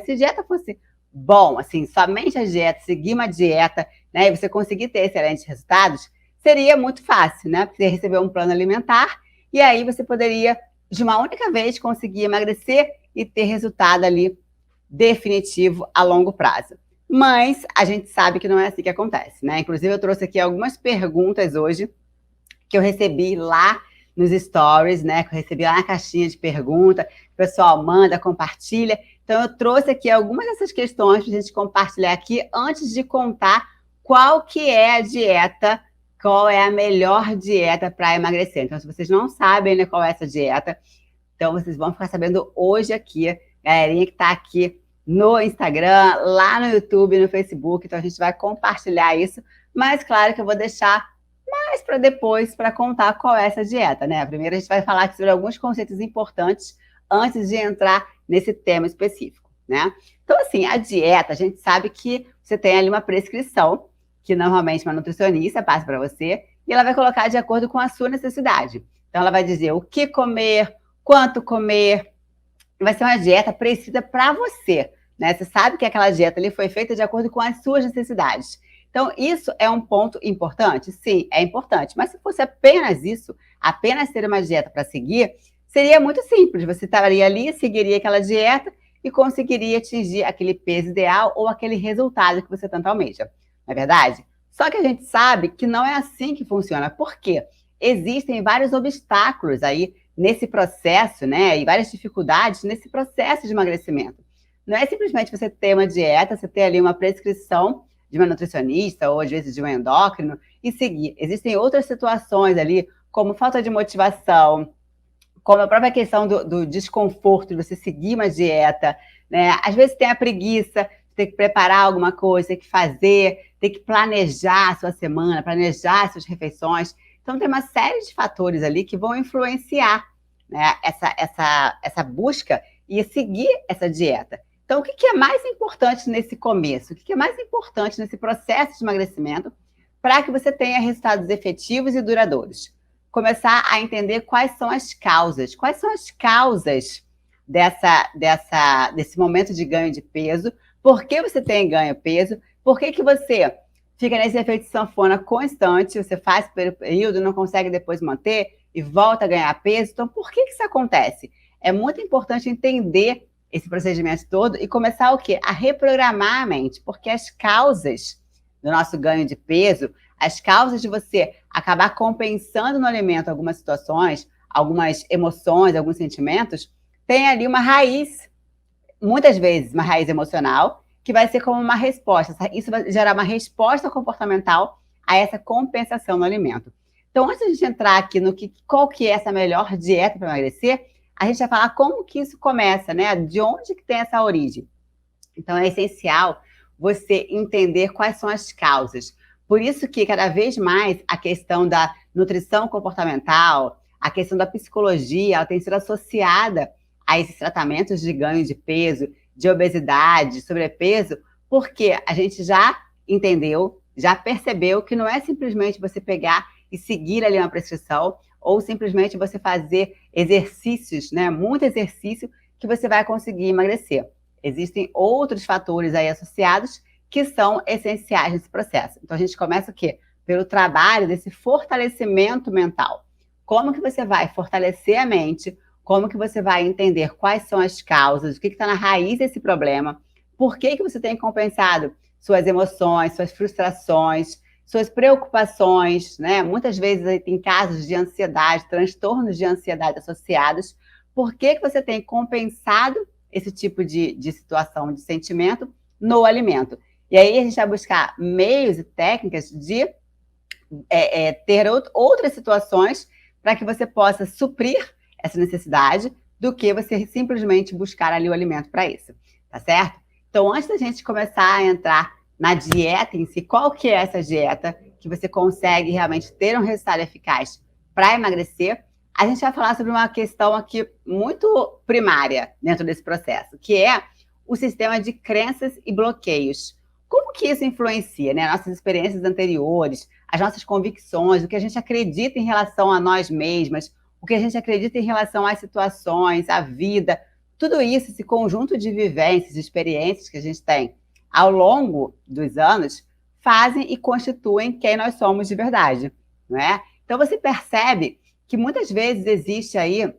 Se dieta fosse bom, assim, somente a dieta, seguir uma dieta, né, e você conseguir ter excelentes resultados, seria muito fácil, né? Você receber um plano alimentar e aí você poderia, de uma única vez, conseguir emagrecer e ter resultado ali definitivo a longo prazo. Mas a gente sabe que não é assim que acontece, né? Inclusive, eu trouxe aqui algumas perguntas hoje que eu recebi lá nos stories, né? Que eu recebi lá na caixinha de pergunta. O pessoal manda, compartilha. Então, eu trouxe aqui algumas dessas questões para a gente compartilhar aqui antes de contar qual que é a dieta, qual é a melhor dieta para emagrecer. Então, se vocês não sabem, né, qual é essa dieta, então vocês vão ficar sabendo hoje aqui, galerinha que está aqui no Instagram, lá no YouTube, no Facebook. Então, a gente vai compartilhar isso. Mas, claro que eu vou deixar mais para depois, para contar qual é essa dieta, né? Primeiro a gente vai falar aqui sobre alguns conceitos importantes antes de entrar nesse tema específico, né? Então, assim, a dieta, a gente sabe que você tem ali uma prescrição, que normalmente uma nutricionista passa para você, e ela vai colocar de acordo com a sua necessidade. Então, ela vai dizer o que comer, quanto comer, vai ser uma dieta precisa para você, né? Você sabe que aquela dieta ali foi feita de acordo com as suas necessidades. Então, isso é um ponto importante? Sim, é importante. Mas se fosse apenas isso, apenas ter uma dieta para seguir, seria muito simples. Você estaria ali, seguiria aquela dieta e conseguiria atingir aquele peso ideal ou aquele resultado que você tanto almeja. Não é verdade? Só que a gente sabe que não é assim que funciona. Por quê? Existem vários obstáculos aí nesse processo, né? E várias dificuldades nesse processo de emagrecimento. Não é simplesmente você ter uma dieta, você ter ali uma prescrição de uma nutricionista ou às vezes de um endócrino e seguir. Existem outras situações ali, como falta de motivação, como a própria questão do desconforto de você seguir uma dieta, né? Às vezes tem a preguiça, ter que preparar alguma coisa, ter que fazer, ter que planejar a sua semana, planejar as suas refeições. Então tem uma série de fatores ali que vão influenciar, né, essa busca e seguir essa dieta. Então, o que é mais importante nesse começo? O que é mais importante nesse processo de emagrecimento para que você tenha resultados efetivos e duradouros? Começar a entender quais são as causas. Quais são as causas desse momento de ganho de peso? Por que você tem ganho de peso? Por que você fica nesse efeito sanfona constante? Você faz pelo período, não consegue depois manter e volta a ganhar peso? Então, por que isso acontece? É muito importante entender esse procedimento todo e começar o quê? A reprogramar a mente, porque as causas do nosso ganho de peso, as causas de você acabar compensando no alimento algumas situações, algumas emoções, alguns sentimentos, tem ali uma raiz, muitas vezes uma raiz emocional, que vai ser como uma resposta. Isso vai gerar uma resposta comportamental a essa compensação no alimento. Então, antes de a gente entrar aqui no qual que é essa melhor dieta para emagrecer, a gente vai falar como que isso começa, né? De onde que tem essa origem. Então, é essencial você entender quais são as causas. Por isso que, cada vez mais, a questão da nutrição comportamental, a questão da psicologia, ela tem sido associada a esses tratamentos de ganho de peso, de obesidade, de sobrepeso, porque a gente já entendeu, já percebeu que não é simplesmente você pegar e seguir ali uma prescrição, ou simplesmente você fazer exercícios, né? Muito exercício que você vai conseguir emagrecer. Existem outros fatores aí associados que são essenciais nesse processo. Então, a gente começa o quê? Pelo trabalho desse fortalecimento mental. Como que você vai fortalecer a mente? Como que você vai entender quais são as causas? O que está na raiz desse problema? Por que você tem compensado suas emoções, suas frustrações, suas preocupações, né? Muitas vezes aí tem casos de ansiedade, transtornos de ansiedade associados. Por que você tem compensado esse tipo de situação, de sentimento no alimento? E aí a gente vai buscar meios e técnicas de ter outras situações para que você possa suprir essa necessidade do que você simplesmente buscar ali o alimento para isso, tá certo? Então, antes da gente começar a entrar na dieta em si, qual que é essa dieta que você consegue realmente ter um resultado eficaz para emagrecer, a gente vai falar sobre uma questão aqui muito primária dentro desse processo, que é o sistema de crenças e bloqueios. Como que isso influencia, né? Nossas experiências anteriores, as nossas convicções, o que a gente acredita em relação a nós mesmas, o que a gente acredita em relação às situações, à vida, tudo isso, esse conjunto de vivências, de experiências que a gente tem ao longo dos anos, fazem e constituem quem nós somos de verdade, não é? Então você percebe que muitas vezes existe aí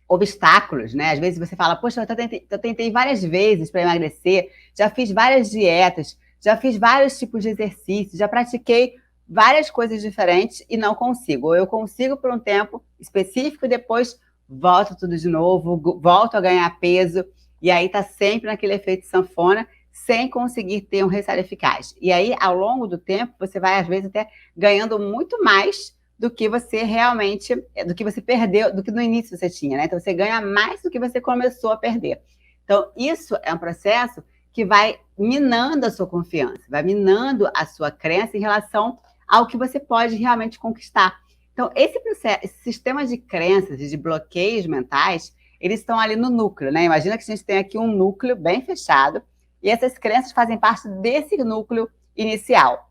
obstáculos, né? Às vezes você fala, poxa, eu tentei várias vezes para emagrecer, já fiz várias dietas, já fiz vários tipos de exercícios, já pratiquei várias coisas diferentes e não consigo. Ou eu consigo por um tempo específico e depois volto tudo de novo, volto a ganhar peso, e aí tá sempre naquele efeito sanfona, sem conseguir ter um resultado eficaz. E aí, ao longo do tempo, você vai, às vezes, até ganhando muito mais do que você realmente, do que você perdeu, do que no início você tinha, né? Então, você ganha mais do que você começou a perder. Então, isso é um processo que vai minando a sua confiança, vai minando a sua crença em relação ao que você pode realmente conquistar. Então, esse processo, esse sistema de crenças e de bloqueios mentais, eles estão ali no núcleo, né? Imagina que a gente tem aqui um núcleo bem fechado, e essas crenças fazem parte desse núcleo inicial.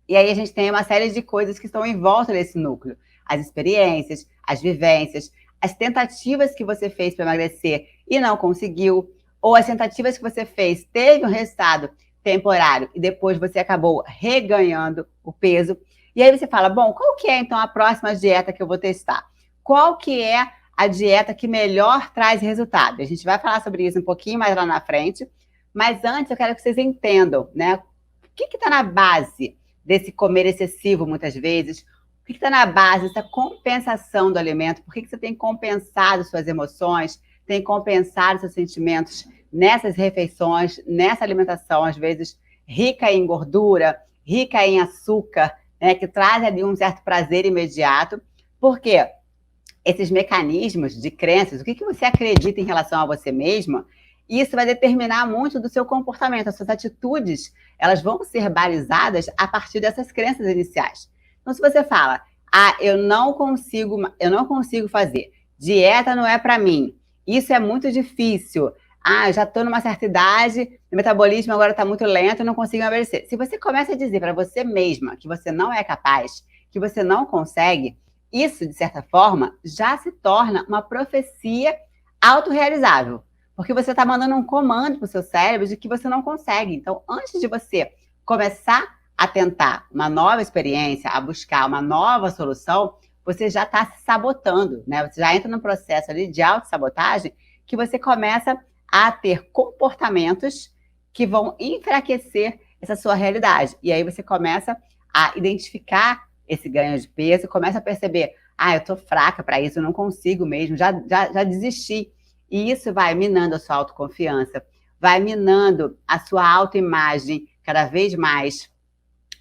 E aí a gente tem uma série de coisas que estão em volta desse núcleo. As experiências, as vivências, as tentativas que você fez para emagrecer e não conseguiu, ou as tentativas que você fez, teve um resultado temporário e depois você acabou reganhando o peso. E aí você fala, bom, qual que é então a próxima dieta que eu vou testar? Qual que é a dieta que melhor traz resultado? A gente vai falar sobre isso um pouquinho mais lá na frente, mas antes eu quero que vocês entendam, né? O que está na base desse comer excessivo, muitas vezes? O que está na base dessa compensação do alimento? Por que você tem compensado suas emoções, tem compensado seus sentimentos nessas refeições, nessa alimentação, às vezes, rica em gordura, rica em açúcar, né, que traz ali um certo prazer imediato? Por quê? Esses mecanismos de crenças, o que você acredita em relação a você mesma, isso vai determinar muito do seu comportamento. As suas atitudes, elas vão ser balizadas a partir dessas crenças iniciais. Então, se você fala, eu não consigo fazer, dieta não é para mim, isso é muito difícil, eu já estou numa certa idade, o metabolismo agora está muito lento, eu não consigo emagrecer. Se você começa a dizer para você mesma que você não é capaz, que você não consegue, isso, de certa forma, já se torna uma profecia autorrealizável. Porque você está mandando um comando para o seu cérebro de que você não consegue. Então, antes de você começar a tentar uma nova experiência, a buscar uma nova solução, você já está se sabotando, né? Você já entra num processo ali de autossabotagem que você começa a ter comportamentos que vão enfraquecer essa sua realidade. E aí você começa a identificar esse ganho de peso, começa a perceber, eu tô fraca para isso, eu não consigo mesmo, já desisti. E isso vai minando a sua autoconfiança, vai minando a sua autoimagem cada vez mais,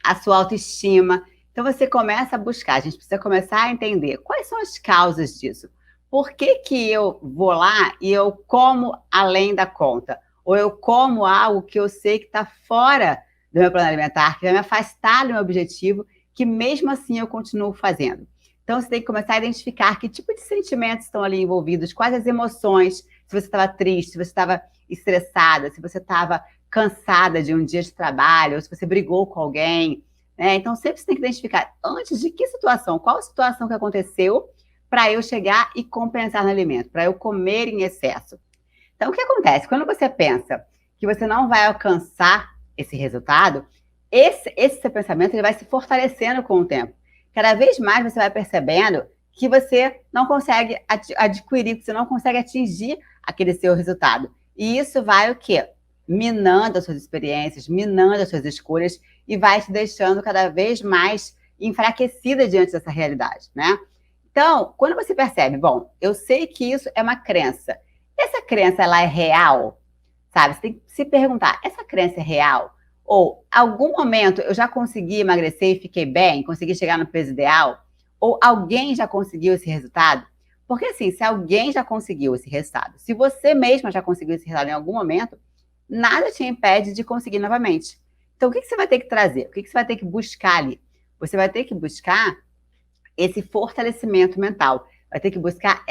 a sua autoestima. Então você começa a buscar, a gente precisa começar a entender quais são as causas disso. Por que que eu vou lá e eu como além da conta? Ou eu como algo que eu sei que está fora do meu plano alimentar, que vai me afastar do meu objetivo, que mesmo assim eu continuo fazendo. Então, você tem que começar a identificar que tipo de sentimentos estão ali envolvidos, quais as emoções, se você estava triste, se você estava estressada, se você estava cansada de um dia de trabalho, ou se você brigou com alguém, né? Então, sempre você tem que identificar, antes de que situação, qual situação que aconteceu para eu chegar e compensar no alimento, para eu comer em excesso. Então, o que acontece? Quando você pensa que você não vai alcançar esse resultado, esse seu pensamento ele vai se fortalecendo com o tempo. Cada vez mais você vai percebendo que você não consegue adquirir, que você não consegue atingir aquele seu resultado. E isso vai o quê? Minando as suas experiências, minando as suas escolhas e vai te deixando cada vez mais enfraquecida diante dessa realidade, né? Então, quando você percebe, bom, eu sei que isso é uma crença. Essa crença, ela é real? Sabe? Você tem que se perguntar, essa crença é real? Ou, algum momento, eu já consegui emagrecer e fiquei bem? Consegui chegar no peso ideal? Ou alguém já conseguiu esse resultado? Porque, assim, se alguém já conseguiu esse resultado, se você mesma já conseguiu esse resultado em algum momento, nada te impede de conseguir novamente. Então, o que você vai ter que trazer? O que você vai ter que buscar ali? Você vai ter que buscar esse fortalecimento mental. Vai ter que buscar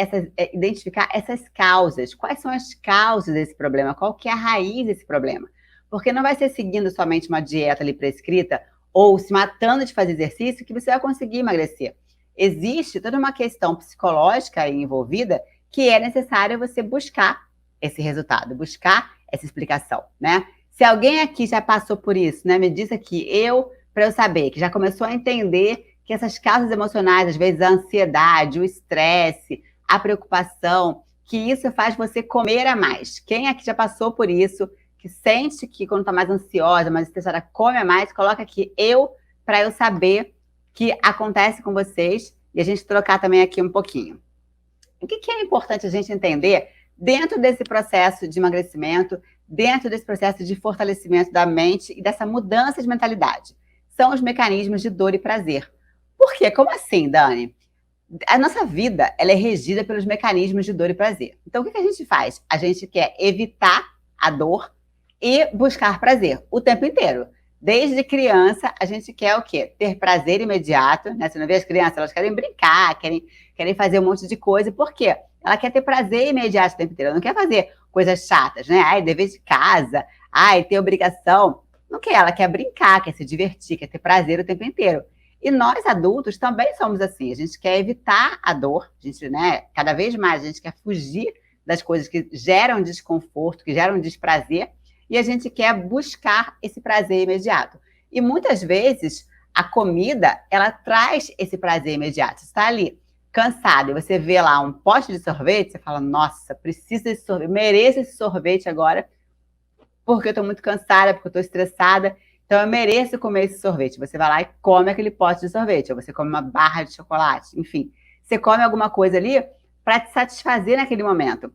identificar essas causas. Quais são as causas desse problema? Qual que é a raiz desse problema? Porque não vai ser seguindo somente uma dieta ali prescrita ou se matando de fazer exercício que você vai conseguir emagrecer. Existe toda uma questão psicológica aí envolvida que é necessário você buscar esse resultado, buscar essa explicação, né? Se alguém aqui já passou por isso, né? Me diz aqui, para eu saber, que já começou a entender que essas causas emocionais, às vezes a ansiedade, o estresse, a preocupação, que isso faz você comer a mais. Quem aqui já passou por isso, que sente que quando está mais ansiosa, mais estressada, come a mais, coloca aqui para eu saber que acontece com vocês e a gente trocar também aqui um pouquinho. O que é importante a gente entender dentro desse processo de emagrecimento, dentro desse processo de fortalecimento da mente e dessa mudança de mentalidade? São os mecanismos de dor e prazer. Por quê? Como assim, Dani? A nossa vida, ela é regida pelos mecanismos de dor e prazer. Então, o que a gente faz? A gente quer evitar a dor e buscar prazer o tempo inteiro. Desde criança, a gente quer o quê? Ter prazer imediato, né? Você não vê as crianças, elas querem brincar, querem fazer um monte de coisa. Por quê? Ela quer ter prazer imediato o tempo inteiro. Ela não quer fazer coisas chatas, né? Ai, dever de casa, ai, ter obrigação. Não quer, ela quer brincar, quer se divertir, quer ter prazer o tempo inteiro. E nós, adultos, também somos assim. A gente quer evitar a dor, a gente, né? Cada vez mais a gente quer fugir das coisas que geram desconforto, que geram desprazer, e a gente quer buscar esse prazer imediato. E muitas vezes a comida, ela traz esse prazer imediato. Você está ali cansado e você vê lá um pote de sorvete, você fala, nossa, preciso desse sorvete, mereço esse sorvete agora, porque eu estou muito cansada, porque eu estou estressada, então eu mereço comer esse sorvete. Você vai lá e come aquele pote de sorvete, ou você come uma barra de chocolate, enfim. Você come alguma coisa ali para te satisfazer naquele momento.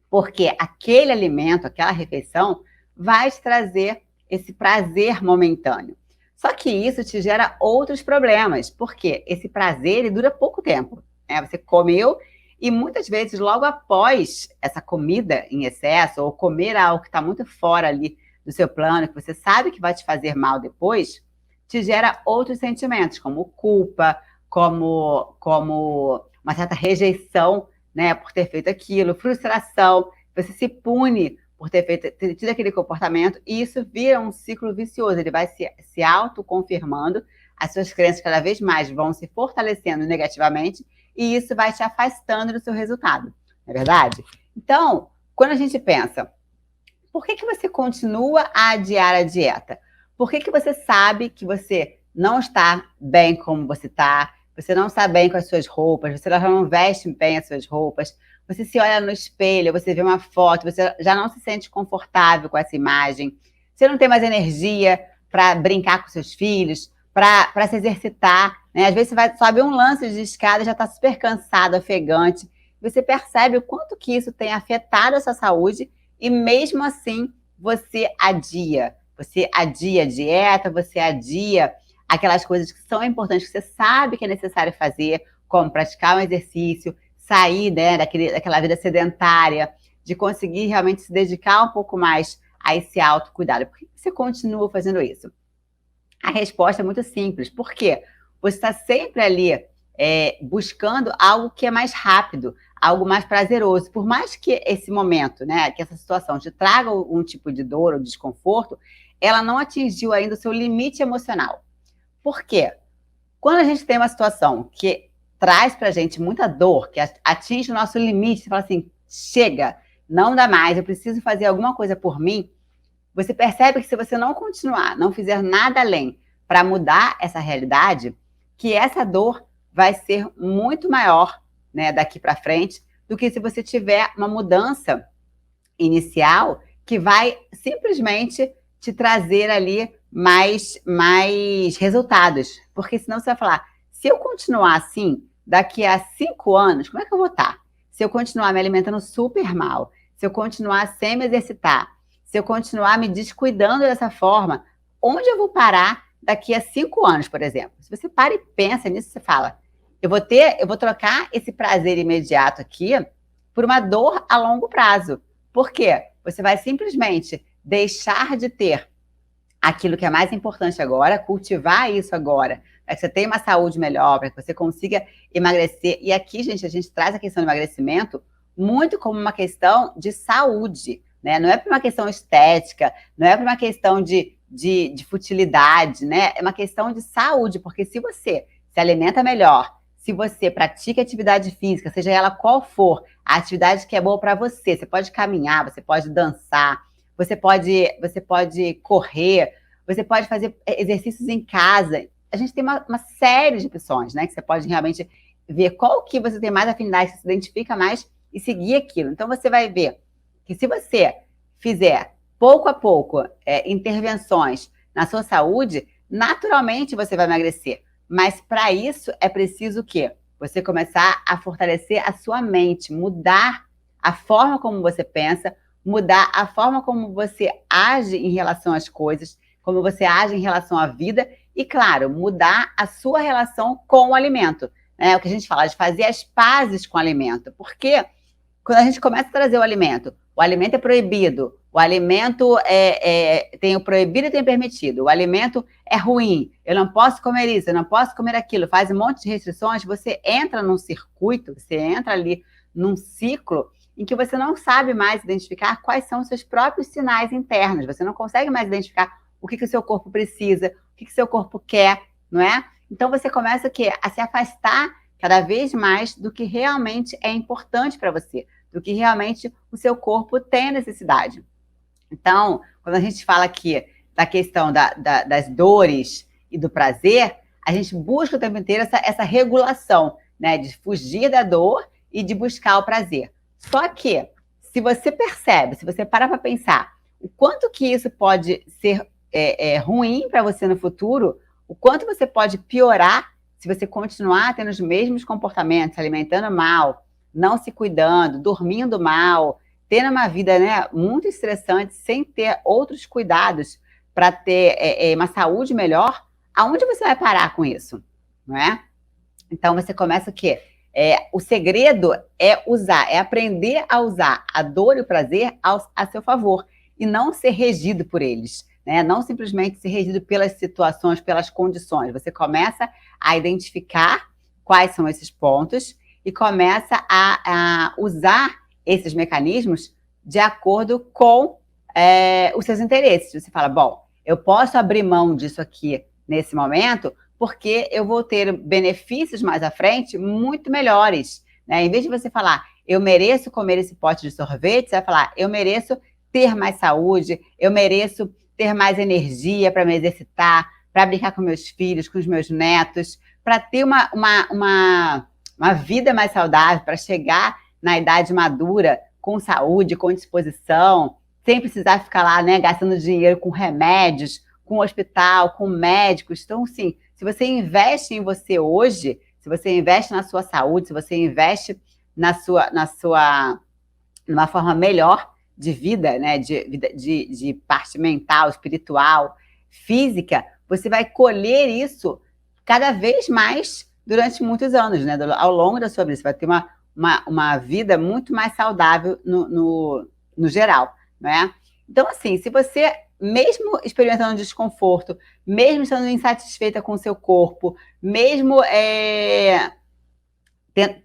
Porque aquele alimento, aquela refeição, vai te trazer esse prazer momentâneo. Só que isso te gera outros problemas, porque esse prazer ele dura pouco tempo, né? Você comeu e muitas vezes logo após essa comida em excesso ou comer algo que está muito fora ali do seu plano, que você sabe que vai te fazer mal depois, te gera outros sentimentos, como culpa, como uma certa rejeição, né, por ter feito aquilo, frustração, você se pune por ter tido aquele comportamento, e isso vira um ciclo vicioso, ele vai se autoconfirmando, as suas crenças cada vez mais vão se fortalecendo negativamente, e isso vai te afastando do seu resultado, não é verdade? Então, quando a gente pensa, por que você continua a adiar a dieta? Por que você sabe que você não está bem como você está, você não está bem com as suas roupas, você já não veste bem as suas roupas, você se olha no espelho, você vê uma foto, você já não se sente confortável com essa imagem, você não tem mais energia para brincar com seus filhos, para se exercitar, né? Às vezes você sobe um lance de escada, já está super cansado, ofegante, você percebe o quanto que isso tem afetado a sua saúde e mesmo assim você adia a dieta, você adia aquelas coisas que são importantes, que você sabe que é necessário fazer, como praticar um exercício, sair, né, daquela vida sedentária, de conseguir realmente se dedicar um pouco mais a esse autocuidado. Por que você continua fazendo isso? A resposta é muito simples. Por quê? Você está sempre ali buscando algo que é mais rápido, algo mais prazeroso. Por mais que esse momento, né, que essa situação te traga um tipo de dor ou desconforto, ela não atingiu ainda o seu limite emocional. Por quê? Quando a gente tem uma situação que traz pra gente muita dor, que atinge o nosso limite, você fala assim, chega, não dá mais, eu preciso fazer alguma coisa por mim, você percebe que se você não continuar, não fizer nada além para mudar essa realidade, que essa dor vai ser muito maior, né, daqui para frente, do que se você tiver uma mudança inicial que vai simplesmente te trazer ali mais resultados. Porque senão você vai falar, se eu continuar assim, daqui a 5 anos, como é que eu vou estar? Se eu continuar me alimentando super mal, se eu continuar sem me exercitar, se eu continuar me descuidando dessa forma, onde eu vou parar daqui a 5 anos, por exemplo? Se você para e pensa nisso, você fala, eu vou trocar esse prazer imediato aqui por uma dor a longo prazo. Por quê? Você vai simplesmente deixar de ter aquilo que é mais importante agora, cultivar isso agora, para que você tenha uma saúde melhor, para que você consiga emagrecer. E aqui, gente, a gente traz a questão do emagrecimento muito como uma questão de saúde, né? Não é por uma questão estética, não é por uma questão de futilidade, né? É uma questão de saúde, porque se você se alimenta melhor, se você pratica atividade física, seja ela qual for, a atividade que é boa para você, você pode caminhar, você pode dançar, você pode correr, você pode fazer exercícios em casa. A gente tem uma série de opções, né? Que você pode realmente ver qual que você tem mais afinidade, que se identifica mais e seguir aquilo. Então, você vai ver que se você fizer pouco a pouco intervenções na sua saúde, naturalmente você vai emagrecer. Mas para isso é preciso o quê? Você começar a fortalecer a sua mente, mudar a forma como você pensa, mudar a forma como você age em relação às coisas, como você age em relação à vida e, claro, mudar a sua relação com o alimento. O que a gente fala de fazer as pazes com o alimento. Porque quando a gente começa a trazer o alimento é proibido, o alimento tem o proibido e tem o permitido, o alimento é ruim, eu não posso comer isso, eu não posso comer aquilo, faz um monte de restrições, você entra num circuito, você entra ali num ciclo em que você não sabe mais identificar quais são os seus próprios sinais internos, você não consegue mais identificar o que o seu corpo precisa, o que o seu corpo quer, não é? Então você começa a se afastar cada vez mais do que realmente é importante para você, do que realmente o seu corpo tem necessidade. Então, quando a gente fala aqui da questão das dores e do prazer, a gente busca o tempo inteiro essa regulação, né? De fugir da dor e de buscar o prazer. Só que, se você percebe, se você parar para pensar o quanto que isso pode ser ruim para você no futuro, o quanto você pode piorar se você continuar tendo os mesmos comportamentos, se alimentando mal, não se cuidando, dormindo mal, tendo uma vida, né, muito estressante, sem ter outros cuidados para ter uma saúde melhor, aonde você vai parar com isso? Não é? Então, você começa o quê? O segredo é aprender a usar a dor e o prazer a seu favor, e não ser regido por eles, né? Não simplesmente ser regido pelas situações, pelas condições. Você começa a identificar quais são esses pontos e começa a usar esses mecanismos de acordo com os seus interesses. Você fala, bom, eu posso abrir mão disso aqui nesse momento porque eu vou ter benefícios mais à frente muito melhores, né? Em vez de você falar, eu mereço comer esse pote de sorvete, você vai falar, eu mereço ter mais saúde, eu mereço ter mais energia para me exercitar, para brincar com meus filhos, com os meus netos, para ter uma vida mais saudável, para chegar na idade madura com saúde, com disposição, sem precisar ficar lá, né, gastando dinheiro com remédios, com hospital, com médicos. Então, sim, se você investe em você hoje, se você investe na sua saúde, se você investe numa forma melhor de vida, né, de parte mental, espiritual, física, você vai colher isso cada vez mais durante muitos anos, né? Ao longo da sua vida, você vai ter uma vida muito mais saudável no geral, não é? Então, assim, se você, mesmo experimentando desconforto, mesmo estando insatisfeita com o seu corpo, mesmo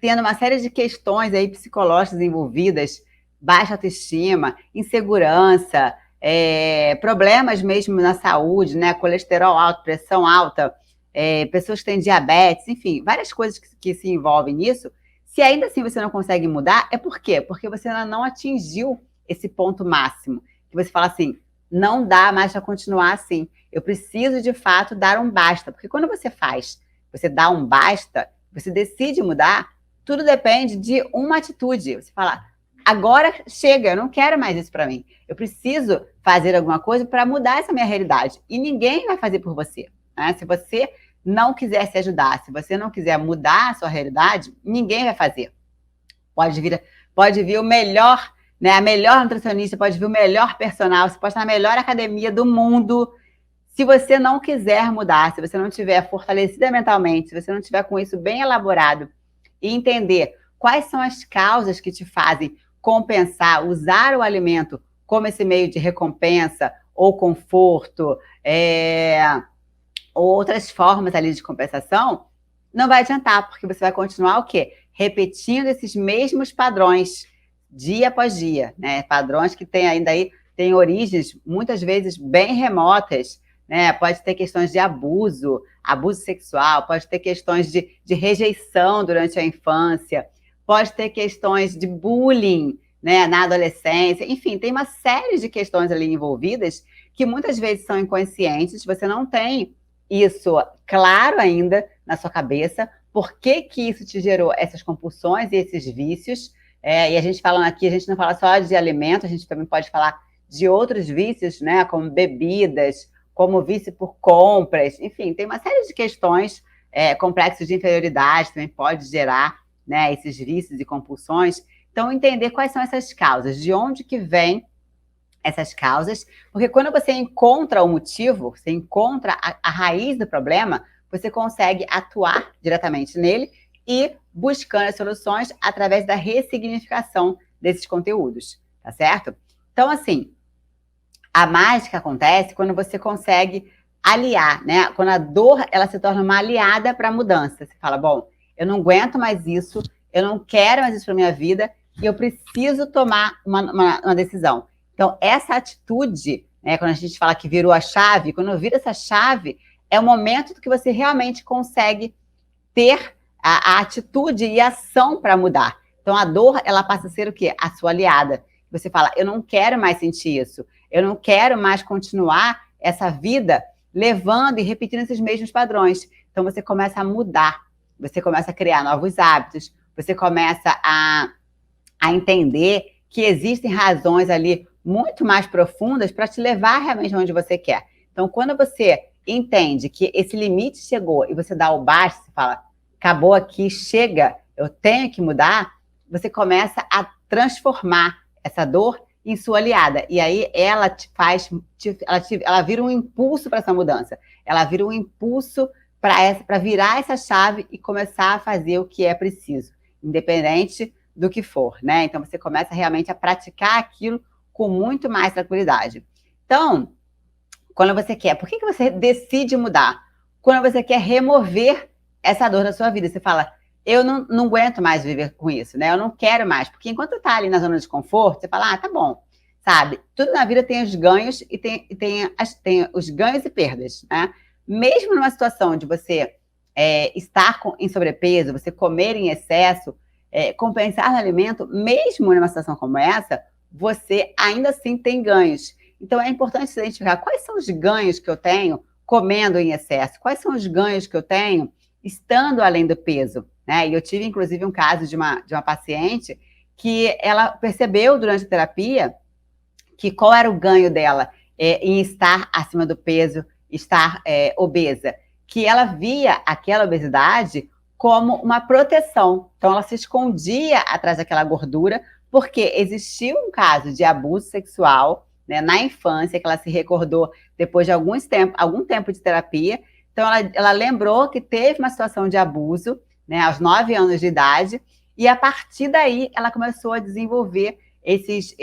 tendo uma série de questões aí psicológicas envolvidas, baixa autoestima, insegurança, problemas mesmo na saúde, né? Colesterol alto, pressão alta, pessoas que têm diabetes, enfim, várias coisas que se envolvem nisso. Se ainda assim você não consegue mudar, é por quê? Porque você ainda não atingiu esse ponto máximo. Que você fala assim, não dá mais para continuar assim. Eu preciso, de fato, dar um basta. Porque quando você dá um basta, você decide mudar, tudo depende de uma atitude. Você fala, agora chega, eu não quero mais isso para mim. Eu preciso fazer alguma coisa para mudar essa minha realidade. E ninguém vai fazer por você, né? Se você não quiser se ajudar, se você não quiser mudar a sua realidade, ninguém vai fazer. Pode vir o melhor, né, a melhor nutricionista, pode vir o melhor personal, você pode estar na melhor academia do mundo. Se você não quiser mudar, se você não estiver fortalecida mentalmente, se você não estiver com isso bem elaborado e entender quais são as causas que te fazem compensar, usar o alimento como esse meio de recompensa ou conforto, ou outras formas ali de compensação, não vai adiantar, porque você vai continuar o quê? Repetindo esses mesmos padrões, dia após dia, né? Padrões que têm ainda aí, têm origens, muitas vezes, bem remotas, né? Pode ter questões de abuso, abuso sexual, pode ter questões de rejeição durante a infância, pode ter questões de bullying, né, na adolescência. Enfim, tem uma série de questões ali envolvidas que muitas vezes são inconscientes, você não tem isso claro ainda na sua cabeça, por que que isso te gerou essas compulsões e esses vícios. E a gente falando aqui, a gente não fala só de alimento, a gente também pode falar de outros vícios, né, como bebidas, como vício por compras, enfim, tem uma série de questões, complexos de inferioridade também pode gerar, né, esses vícios e compulsões. Então, entender quais são essas causas, de onde que vem essas causas, porque quando você encontra o motivo, você encontra a raiz do problema, você consegue atuar diretamente nele e buscando as soluções através da ressignificação desses conteúdos, tá certo? Então, assim, a mágica acontece quando você consegue aliar, né? Quando a dor, ela se torna uma aliada para a mudança. Você fala, bom, eu não aguento mais isso, eu não quero mais isso para minha vida e eu preciso tomar uma decisão. Então, essa atitude, né, quando a gente fala que virou a chave, quando vira essa chave, é o momento que você realmente consegue ter a atitude e a ação para mudar. Então, a dor, ela passa a ser o quê? A sua aliada. Você fala, eu não quero mais sentir isso, eu não quero mais continuar essa vida levando e repetindo esses mesmos padrões. Então, você começa a mudar, você começa a criar novos hábitos, você começa a entender que existem razões ali muito mais profundas para te levar realmente onde você quer. Então, quando você entende que esse limite chegou e você dá o basta, você fala, acabou aqui, chega, eu tenho que mudar, você começa a transformar essa dor em sua aliada. E aí ela te faz, ela vira um impulso para essa mudança. Ela vira um impulso para virar essa chave e começar a fazer o que é preciso, independente do que for, né? Então você começa realmente a praticar aquilo com muito mais tranquilidade. Então, quando você quer, por que você decide mudar? Quando você quer remover essa dor da sua vida, você fala, eu não aguento mais viver com isso, né? Eu não quero mais, porque enquanto tá ali na zona de conforto, você fala, tá bom, sabe? Tudo na vida tem os ganhos e tem os ganhos e perdas, né? Mesmo numa situação de você estar em sobrepeso, você comer em excesso, compensar no alimento, mesmo numa situação como essa, você ainda assim tem ganhos. Então é importante identificar quais são os ganhos que eu tenho comendo em excesso, quais são os ganhos que eu tenho estando além do peso, né? E eu tive, inclusive, um caso de uma paciente que ela percebeu durante a terapia que qual era o ganho dela em estar acima do peso, estar obesa, que ela via aquela obesidade como uma proteção. Então, ela se escondia atrás daquela gordura, porque existiu um caso de abuso sexual, né, na infância, que ela se recordou depois de algum tempo de terapia. Então, ela lembrou que teve uma situação de abuso, né, aos 9 anos de idade, e a partir daí ela começou a desenvolver esses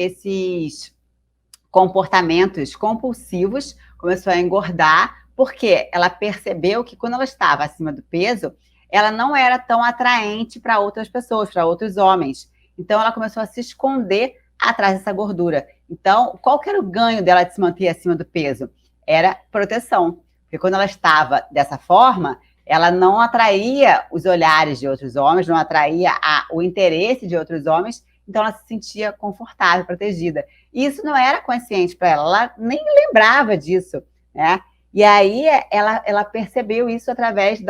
comportamentos compulsivos, começou a engordar, porque ela percebeu que quando ela estava acima do peso, ela não era tão atraente para outras pessoas, para outros homens. Então, ela começou a se esconder atrás dessa gordura. Então, qual que era o ganho dela de se manter acima do peso? Era proteção. Porque quando ela estava dessa forma, ela não atraía os olhares de outros homens, não atraía o interesse de outros homens, então ela se sentia confortável, protegida. E isso não era consciente para ela nem lembrava disso, né? E aí ela percebeu isso através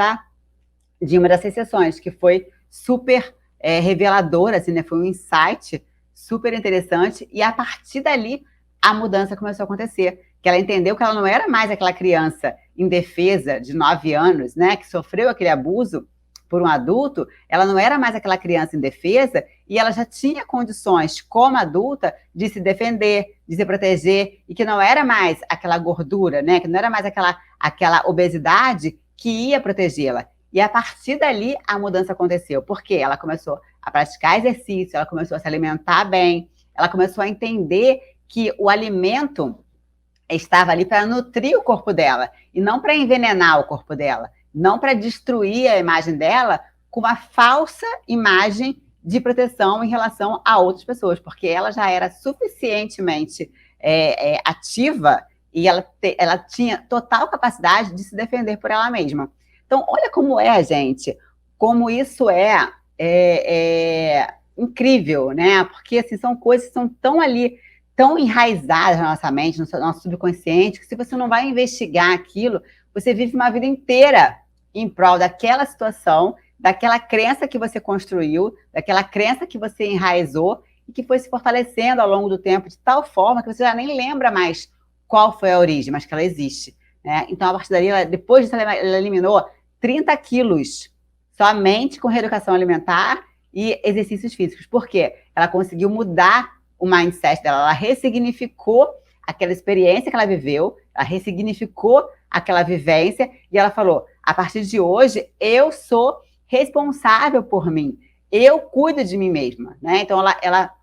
de uma dessas sessões, que foi super reveladora, assim, né? Foi um insight super interessante, e a partir dali a mudança começou a acontecer, que ela entendeu que ela não era mais aquela criança indefesa de 9 anos, né, que sofreu aquele abuso por um adulto, ela não era mais aquela criança indefesa, e ela já tinha condições, como adulta, de se defender, de se proteger, e que não era mais aquela gordura, né, que não era mais aquela obesidade que ia protegê-la. E a partir dali, a mudança aconteceu, porque ela começou a praticar exercício, ela começou a se alimentar bem, ela começou a entender que o alimento estava ali para nutrir o corpo dela, e não para envenenar o corpo dela, não para destruir a imagem dela com uma falsa imagem de proteção em relação a outras pessoas, porque ela já era suficientemente ativa E ela tinha total capacidade de se defender por ela mesma. Então, olha como é, gente, como isso é incrível, né? Porque assim, são coisas que são tão ali, tão enraizadas na nossa mente, no nosso subconsciente, que se você não vai investigar aquilo, você vive uma vida inteira em prol daquela situação, daquela crença que você construiu, daquela crença que você enraizou e que foi se fortalecendo ao longo do tempo de tal forma que você já nem lembra mais qual foi a origem, mas que ela existe. Né? Então, a partir dali, depois disso, ela eliminou 30 quilos somente com reeducação alimentar e exercícios físicos. Por quê? Ela conseguiu mudar o mindset dela, ela ressignificou aquela experiência que ela viveu, ela ressignificou aquela vivência e ela falou, a partir de hoje, eu sou responsável por mim, eu cuido de mim mesma. Né? Então, ela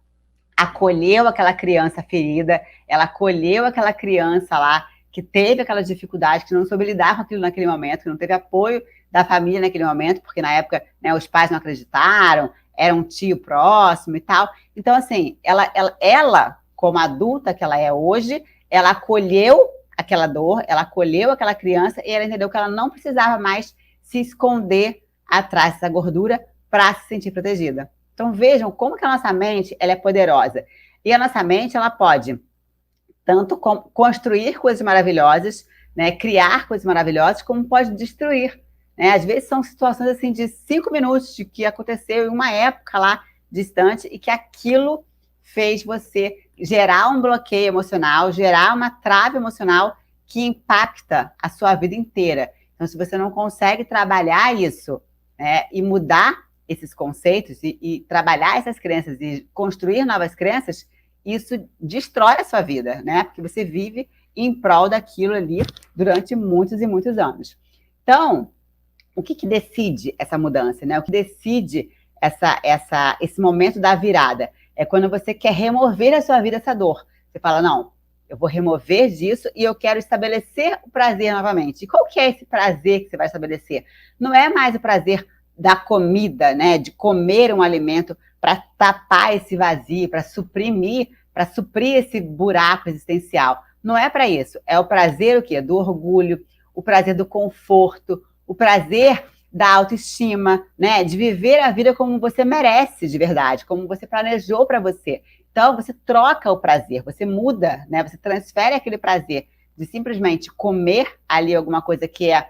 acolheu aquela criança ferida, ela acolheu aquela criança lá que teve aquela dificuldade, que não soube lidar com aquilo naquele momento, que não teve apoio da família naquele momento, porque na época, né, os pais não acreditaram, era um tio próximo e tal. Então, assim, ela, como adulta que ela é hoje, ela acolheu aquela dor, ela acolheu aquela criança e ela entendeu que ela não precisava mais se esconder atrás dessa gordura para se sentir protegida. Então, vejam como que a nossa mente ela é poderosa. E a nossa mente, ela pode tanto construir coisas maravilhosas, né, criar coisas maravilhosas, como pode destruir. Né? Às vezes são situações assim de 5 minutos de que aconteceu em uma época lá distante e que aquilo fez você gerar um bloqueio emocional, gerar uma trave emocional que impacta a sua vida inteira. Então, se você não consegue trabalhar isso, né, e mudar esses conceitos e trabalhar essas crenças e construir novas crenças, isso destrói a sua vida, né? Porque você vive em prol daquilo ali durante muitos e muitos anos. Então, o que decide essa mudança, né? O que decide esse momento da virada? É quando você quer remover a sua vida essa dor. Você fala, não, eu vou remover disso e eu quero estabelecer o prazer novamente. E qual que é esse prazer que você vai estabelecer? Não é mais o prazer da comida, né? De comer um alimento para tapar esse vazio, para suprir esse buraco existencial. Não é para isso. É o prazer o quê? Do orgulho, o prazer do conforto, o prazer da autoestima, né? De viver a vida como você merece de verdade, como você planejou para você. Então, você troca o prazer, você muda, né? Você transfere aquele prazer de simplesmente comer ali alguma coisa que é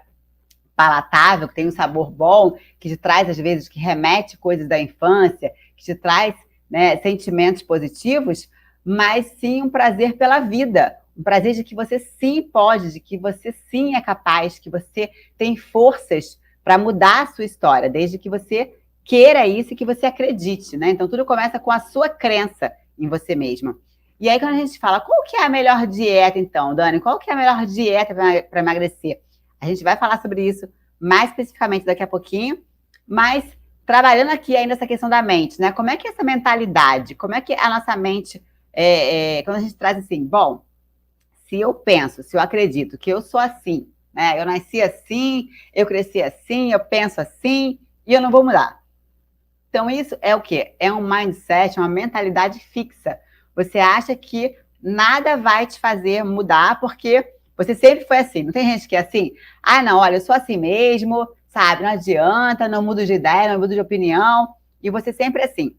palatável, que tem um sabor bom, que te traz, às vezes, que remete coisas da infância, que te traz, né, sentimentos positivos, mas sim um prazer pela vida, um prazer de que você sim pode, de que você sim é capaz, que você tem forças para mudar a sua história, desde que você queira isso e que você acredite, né? Então, tudo começa com a sua crença em você mesma. E aí, quando a gente fala, qual que é a melhor dieta, então, Dani? Qual que é a melhor dieta para emagrecer? A gente vai falar sobre isso mais especificamente daqui a pouquinho, mas trabalhando aqui ainda essa questão da mente, né? Como é que é essa mentalidade, como é que a nossa mente, quando a gente traz assim, bom, se eu penso, se eu acredito que eu sou assim, né? Eu nasci assim, eu cresci assim, eu penso assim, e eu não vou mudar. Então isso é o quê? É um mindset, uma mentalidade fixa. Você acha que nada vai te fazer mudar porque você sempre foi assim. Não tem gente que é assim? Ah, não, olha, eu sou assim mesmo, sabe? Não adianta, não mudo de ideia, não mudo de opinião. E você sempre é assim.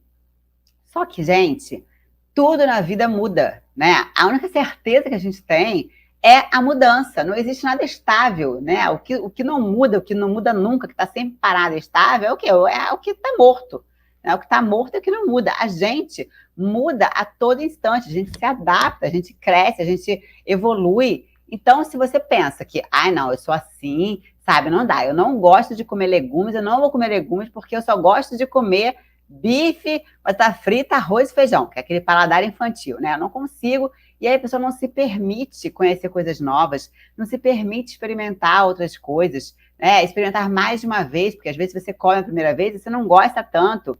Só que, gente, tudo na vida muda, né? A única certeza que a gente tem é a mudança. Não existe nada estável, né? O que não muda nunca, que está sempre parado e estável, é o quê? É o que está morto. Né? O que está morto é o que não muda. A gente muda a todo instante, a gente se adapta, a gente cresce, a gente evolui. Então, se você pensa que, ai, não, eu sou assim, sabe, não dá, eu não gosto de comer legumes, eu não vou comer legumes porque eu só gosto de comer bife, batata frita, arroz e feijão, que é aquele paladar infantil, né? Eu não consigo, e aí a pessoa não se permite conhecer coisas novas, não se permite experimentar outras coisas, né? Experimentar mais de uma vez, porque às vezes você come a primeira vez e você não gosta tanto,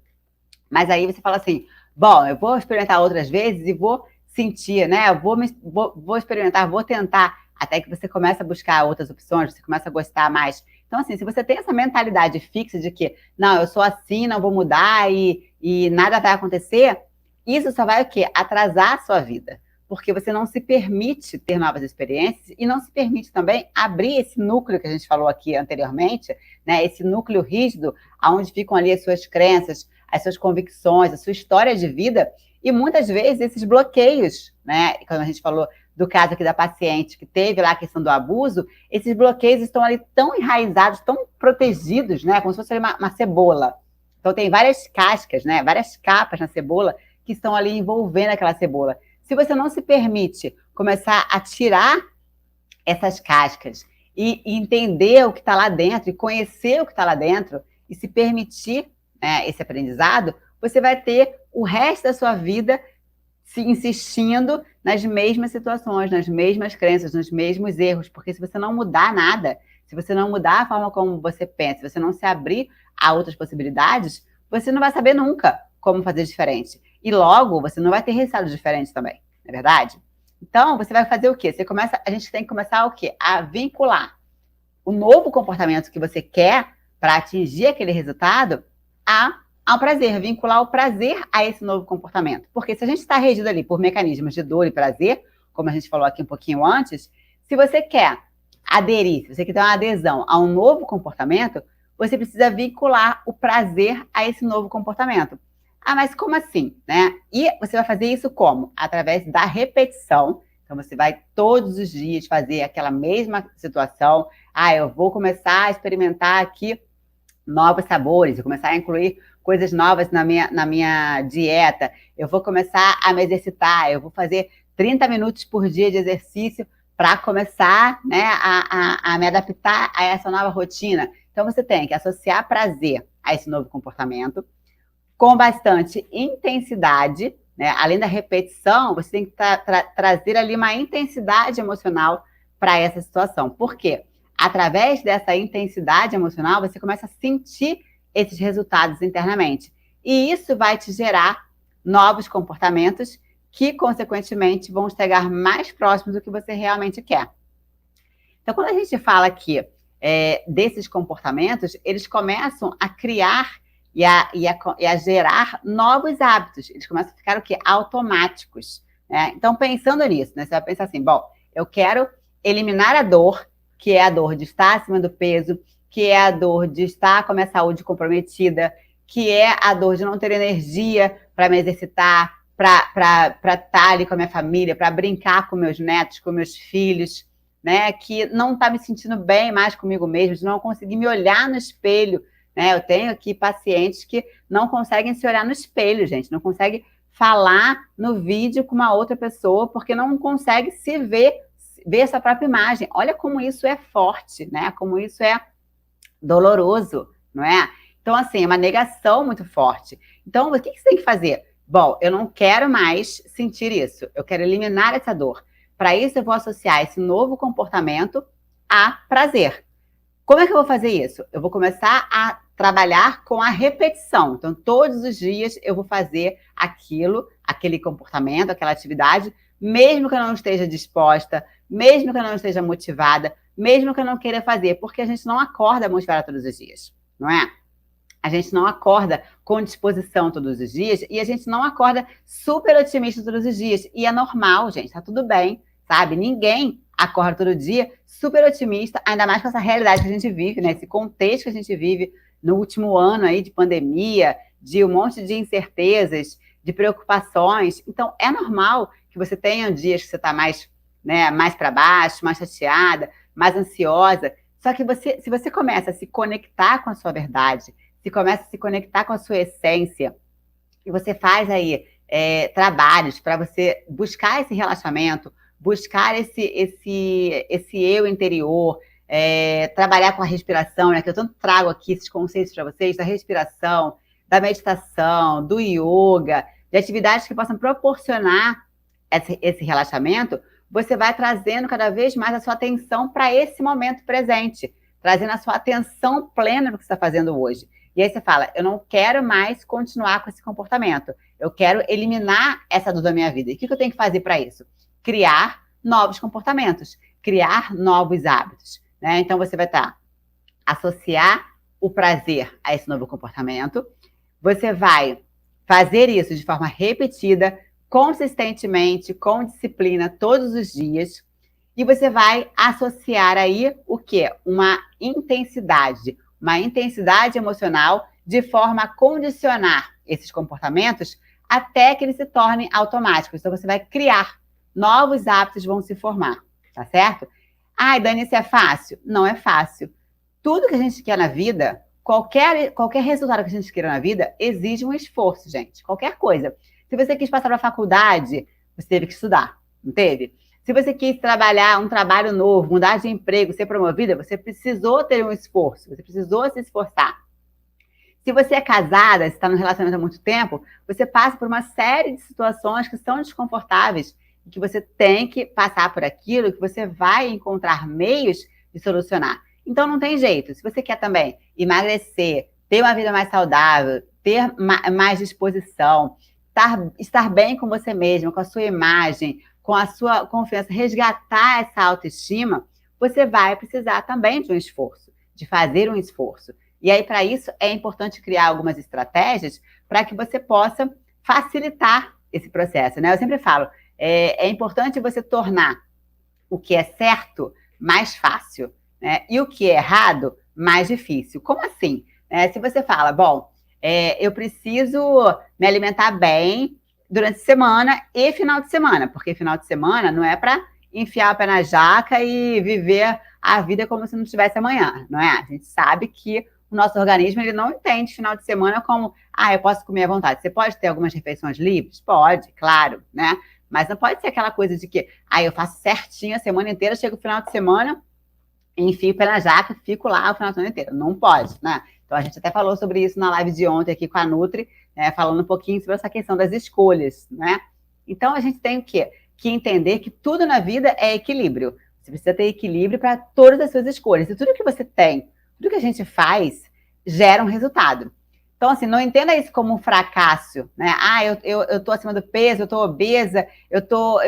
mas aí você fala assim, bom, eu vou experimentar outras vezes e vou sentir, né? Eu vou experimentar, vou tentar, até que você começa a buscar outras opções, você começa a gostar mais. Então, assim, se você tem essa mentalidade fixa de que, não, eu sou assim, não vou mudar e nada vai acontecer, isso só vai o quê? Atrasar a sua vida. porque você não se permite ter novas experiências e não se permite também abrir esse núcleo que a gente falou aqui anteriormente, né? Esse núcleo rígido, onde ficam ali as suas crenças, as suas convicções, a sua história de vida, e muitas vezes esses bloqueios, né? Quando a gente falou do caso aqui da paciente que teve lá a questão do abuso, esses bloqueios estão ali tão enraizados, tão protegidos, né? Como se fosse uma cebola. Então tem várias cascas, né? Várias capas na cebola que estão ali envolvendo aquela cebola. Se você não se permite começar a tirar essas cascas e entender o que está lá dentro, e conhecer o que está lá dentro, e se permitir, né, esse aprendizado, você vai ter o resto da sua vida se insistindo nas mesmas situações, nas mesmas crenças, nos mesmos erros, porque se você não mudar nada, se você não mudar a forma como você pensa, se você não se abrir a outras possibilidades, você não vai saber nunca como fazer diferente. E logo, você não vai ter resultados diferentes também, não é verdade? Então, você vai fazer o quê? A gente tem que começar o quê? A vincular o novo comportamento que você quer para atingir aquele resultado ao prazer, vincular o prazer a esse novo comportamento. Porque se a gente está regido ali por mecanismos de dor e prazer, como a gente falou aqui um pouquinho antes, se você quer aderir, se você quer ter uma adesão a um novo comportamento, você precisa vincular o prazer a esse novo comportamento. Ah, mas como assim, né? E você vai fazer isso como? Através da repetição. Então, você vai todos os dias fazer aquela mesma situação. Ah, eu vou começar a experimentar aqui novos sabores, vou começar a incluir coisas novas na minha dieta, eu vou começar a me exercitar, eu vou fazer 30 minutos por dia de exercício para começar, né, a me adaptar a essa nova rotina. Então, você tem que associar prazer a esse novo comportamento, com bastante intensidade, né? Além da repetição, você tem que trazer ali uma intensidade emocional para essa situação. Por quê? Através dessa intensidade emocional, você começa a sentir esses resultados internamente. E isso vai te gerar novos comportamentos que, consequentemente, vão chegar mais próximos do que você realmente quer. Então, quando a gente fala aqui desses comportamentos, eles começam a criar e a gerar novos hábitos. Eles começam a ficar o quê? Automáticos. Né? Então, pensando nisso, né, você vai pensar assim, bom, eu quero eliminar a dor, que é a dor de estar acima do peso, que é a dor de estar com a minha saúde comprometida, que é a dor de não ter energia para me exercitar, para estar ali com a minha família, para brincar com meus netos, com meus filhos, né? Que não está me sentindo bem mais comigo mesmo, de não conseguir me olhar no espelho, né? Eu tenho aqui pacientes que não conseguem se olhar no espelho, gente, não conseguem falar no vídeo com uma outra pessoa, porque não consegue se ver sua própria imagem. Olha como isso é forte, né? Como isso é doloroso, não é? Então, assim, é uma negação muito forte. Então, o que você tem que fazer? Bom, eu não quero mais sentir isso. Eu quero eliminar essa dor. Para isso, eu vou associar esse novo comportamento a prazer. Como é que eu vou fazer isso? Eu vou começar a trabalhar com a repetição. Então, todos os dias eu vou fazer aquele comportamento, aquela atividade, mesmo que eu não esteja disposta, mesmo que eu não esteja motivada, mesmo que eu não queira fazer, porque a gente não acorda motivada todos os dias, não é? A gente não acorda com disposição todos os dias e a gente não acorda super otimista todos os dias. E é normal, gente, tá tudo bem, sabe? Ninguém acorda todo dia super otimista, ainda mais com essa realidade que a gente vive, né? Esse contexto que a gente vive no último ano aí de pandemia, de um monte de incertezas, de preocupações. Então, é normal que você tenha dias que você está mais, né, mais para baixo, mais chateada, mais ansiosa. Só que se você começa a se conectar com a sua verdade, se começa a se conectar com a sua essência, e você faz aí trabalhos para você buscar esse relaxamento, buscar esse eu interior, trabalhar com a respiração, né, que eu tanto trago aqui esses conceitos para vocês, da respiração, da meditação, do yoga, de atividades que possam proporcionar esse relaxamento, você vai trazendo cada vez mais a sua atenção para esse momento presente, trazendo a sua atenção plena no que você está fazendo hoje. E aí você fala, eu não quero mais continuar com esse comportamento, eu quero eliminar essa dor da minha vida. E o que eu tenho que fazer para isso? Criar novos comportamentos, criar novos hábitos. Né? Então você vai associar o prazer a esse novo comportamento, você vai fazer isso de forma repetida, consistentemente, com disciplina, todos os dias. E você vai associar aí o quê? Uma intensidade emocional, de forma a condicionar esses comportamentos até que eles se tornem automáticos. Então, você vai criar novos hábitos, vão se formar, tá certo? Ai, Dani, isso é fácil? Não é fácil. Tudo que a gente quer na vida, qualquer resultado que a gente queira na vida, exige um esforço, gente. Qualquer coisa. Se você quis passar para a faculdade, você teve que estudar, não teve? Se você quis trabalhar um trabalho novo, mudar de emprego, ser promovida, você precisou ter um esforço, você precisou se esforçar. Se você é casada, se está no relacionamento há muito tempo, você passa por uma série de situações que são desconfortáveis e que você tem que passar por aquilo, que você vai encontrar meios de solucionar. Então não tem jeito. Se você quer também emagrecer, ter uma vida mais saudável, ter mais disposição, estar bem com você mesma, com a sua imagem, com a sua confiança, resgatar essa autoestima, você vai precisar também de um esforço, de fazer um esforço. E aí, para isso, é importante criar algumas estratégias para que você possa facilitar esse processo, né? Eu sempre falo, é importante você tornar o que é certo mais fácil, né? E o que é errado mais difícil. Como assim? Se você fala, bom, eu preciso me alimentar bem durante a semana e final de semana, porque final de semana não é para enfiar o pé na jaca e viver a vida como se não tivesse amanhã, não é? A gente sabe que o nosso organismo ele não entende final de semana como, eu posso comer à vontade. Você pode ter algumas refeições livres? Pode, claro, né? Mas não pode ser aquela coisa de que, eu faço certinho a semana inteira, chego no final de semana, enfio o pé na jaca, fico lá o final de semana inteiro. Não pode, né? Então, a gente até falou sobre isso na live de ontem aqui com a Nutri, né, falando um pouquinho sobre essa questão das escolhas, né? Então, a gente tem o quê? Que entender que tudo na vida é equilíbrio. Você precisa ter equilíbrio para todas as suas escolhas. E tudo que você tem, tudo que a gente faz, gera um resultado. Então, assim, não entenda isso como um fracasso, né? Eu tô acima do peso, eu tô obesa, eu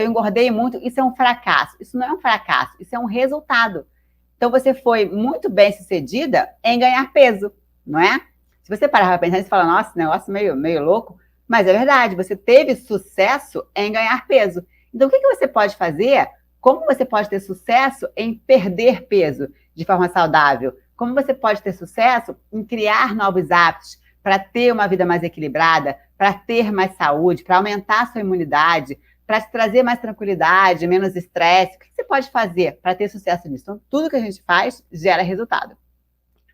engordei muito. Isso é um fracasso. Isso não é um fracasso, isso é um resultado. Então, você foi muito bem sucedida em ganhar peso, não é? Se você parar para pensar, você fala, nossa, esse negócio meio louco. Mas é verdade, você teve sucesso em ganhar peso. Então, o que você pode fazer? Como você pode ter sucesso em perder peso de forma saudável? Como você pode ter sucesso em criar novos hábitos para ter uma vida mais equilibrada, para ter mais saúde, para aumentar a sua imunidade, para te trazer mais tranquilidade, menos estresse? O que você pode fazer para ter sucesso nisso? Então, tudo que a gente faz gera resultado.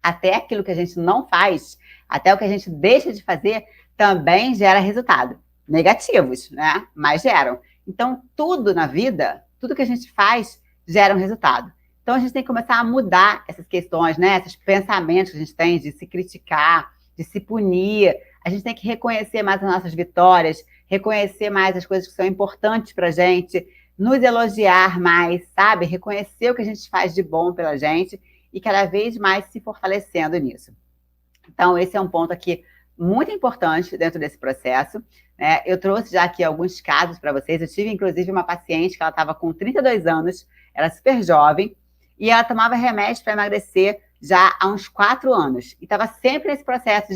Até aquilo que a gente não faz, até o que a gente deixa de fazer, também gera resultado. Negativos, né? Mas geram. Então, tudo na vida, tudo que a gente faz, gera um resultado. Então, a gente tem que começar a mudar essas questões, né? Esses pensamentos que a gente tem de se criticar, de se punir. A gente tem que reconhecer mais as nossas vitórias, reconhecer mais as coisas que são importantes pra gente, nos elogiar mais, sabe? Reconhecer o que a gente faz de bom pela gente e cada vez mais se fortalecendo nisso. Então, esse é um ponto aqui muito importante dentro desse processo, né? Eu trouxe já aqui alguns casos para vocês. Eu tive, inclusive, uma paciente que ela estava com 32 anos, era super jovem, e ela tomava remédio para emagrecer já há uns 4 anos. E estava sempre nesse processo